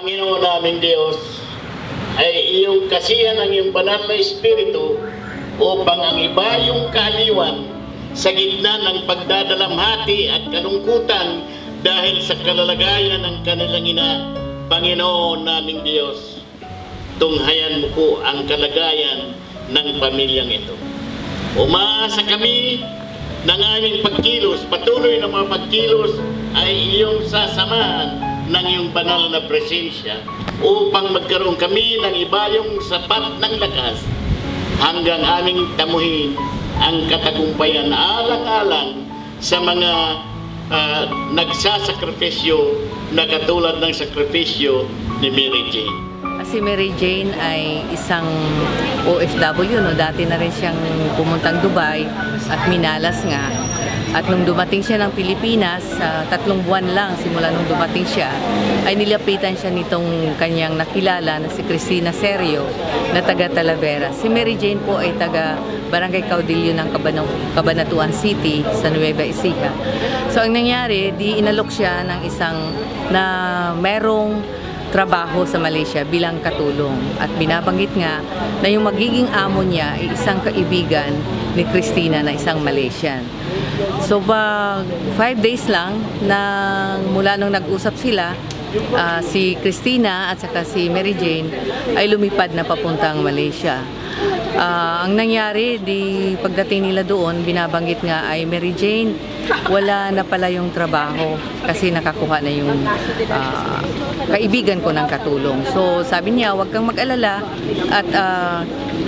Panginoon naming Diyos, ay iyong kasihan ang iyong banal na Espiritu upang ang iba yung kaaliwan sa gitna ng pagdadalamhati at kalungkutan dahil sa kalalagayan ng kanilang ina. Panginoon naming Diyos, tunghayan mo po ang kalagayan ng pamilyang ito. Umaasa kami ng aming pagkilos, patuloy na mga pagkilos ay iyong sasamahan ng iyong banal na presensya upang magkaroon kami ng ibayong sapat ng lakas hanggang aming tamuhin ang katagumpayan alang-alang sa mga nagsasakripisyo na katulad ng sakripisyo ni Mary Jane. Si Mary Jane ay isang OFW, no? Dati na rin siyang pumuntang Dubai at minalas nga. At nung dumating siya ng Pilipinas, 3 buwan lang simula nung dumating siya, ay nilapitan siya nitong kanyang nakilala na si Cristina Serio na taga Talavera. Si Mary Jane po ay taga Barangay Caudillo ng Cabanatuan City sa Nueva Ecija. So ang nangyari, di inalok siya ng isang na merong trabaho sa Malaysia bilang katulong. At binabanggit nga na yung magiging amo niya ay isang kaibigan ni Cristina na isang Malaysian. So 5 days lang mula nung nag-usap sila, si Cristina at saka si Mary Jane ay lumipad na papuntang Malaysia. Ang nangyari, pagdating nila doon, binabanggit nga ay Mary Jane, wala na pala yung trabaho kasi nakakuha na yung kaibigan ko ng katulong. So sabi niya, huwag kang mag-alala at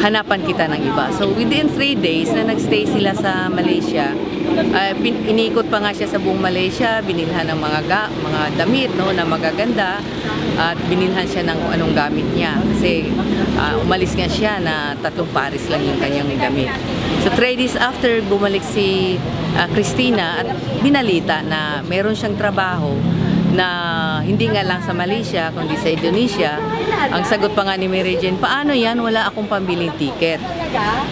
hanapan kita ng iba. So within 3 days na nagstay sila sa Malaysia, inikot pa nga siya sa buong Malaysia, binilhan ng mga damit, no, na magaganda, at binilhan siya ng anong gamit niya kasi umalis nga siya na 3 pares lang yung kanyang damit. So 3 days after, bumalik si Cristina at binalita na meron siyang trabaho na hindi nga lang sa Malaysia kundi sa Indonesia. Ang sagot pa nga ni Mary Jane, paano yan? Wala akong pambiling ticket.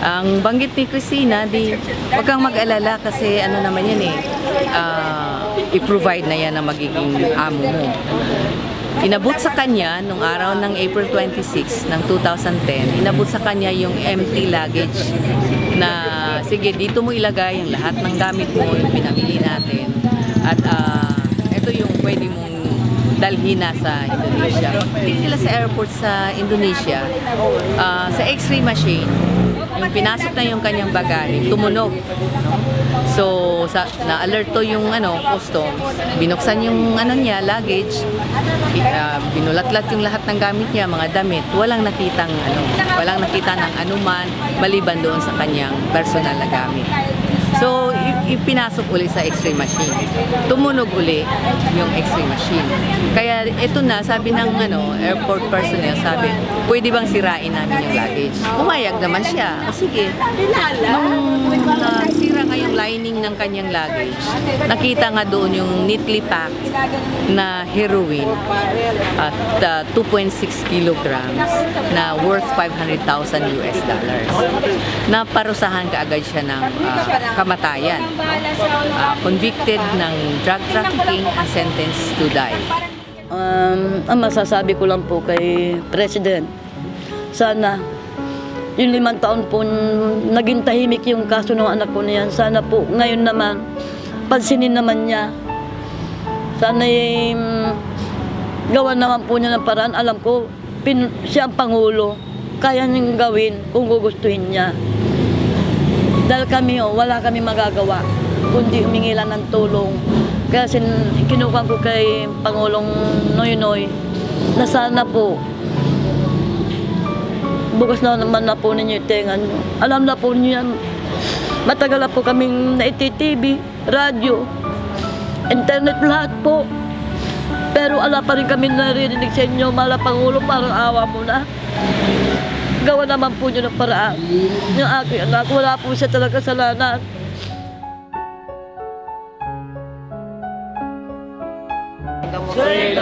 Ang banggit ni Cristina, wag kang mag-alala kasi ano naman yan i-provide na yan ang magiging amo mo. Inabot sa kanya nung araw ng April 26 ng 2010, inabot sa kanya yung empty luggage na sige, dito mo ilagay ang lahat ng gamit mo, yung pinamili natin. At ito yung pwede mong dalhin na sa Indonesia. Pagdating nila sa airport sa Indonesia, sa x-ray machine, yung pinasok na yung kanyang bagahe, tumunog. So, na-alerto yung customs, binuksan yung niya, luggage, binulatlat yung lahat ng gamit niya, mga damit, walang nakita ng anuman maliban doon sa kanyang personal na gamit. So, ipinasok uli sa x-ray machine. Tumunog uli yung x-ray machine. Kaya ito na, sabi ng airport personnel, sabi, pwede bang sirain namin yung luggage? Pumayag naman siya. O sige, nung sira nga yung lining ng kanyang luggage, nakita nga doon yung neatly packed na heroin at 2.6 kilograms na worth $500,000 US. Naparusahan kaagad siya ng kamatayan. Convicted ng drug trafficking and sentenced to die. Ang masasabi ko lang po kay President, sana yung 5 taon po naging tahimik yung kaso ng anak ko na yan. Sana po ngayon naman pansinin naman niya. Sana gawan naman po niya ng paraan. Alam ko siya ang Pangulo, kaya niyang gawin kung gugustuhin niya. Dahil kami, wala kami magagawa kundi humingi lang ng tulong. Kaya kinukuha ko kay Pangulong Noynoy na sana po bukas na naman na po ninyo itengan nyo. Alam na po niyo yan, matagal na po kaming na-TV, radyo, internet, lahat po. Pero ala pa rin kami narinig sa inyo, mahal na Pangulo, parang awa mo na. Gawa naman po nyo ng paraan. Yung aking anak, wala po siya talaga kasalanan. Say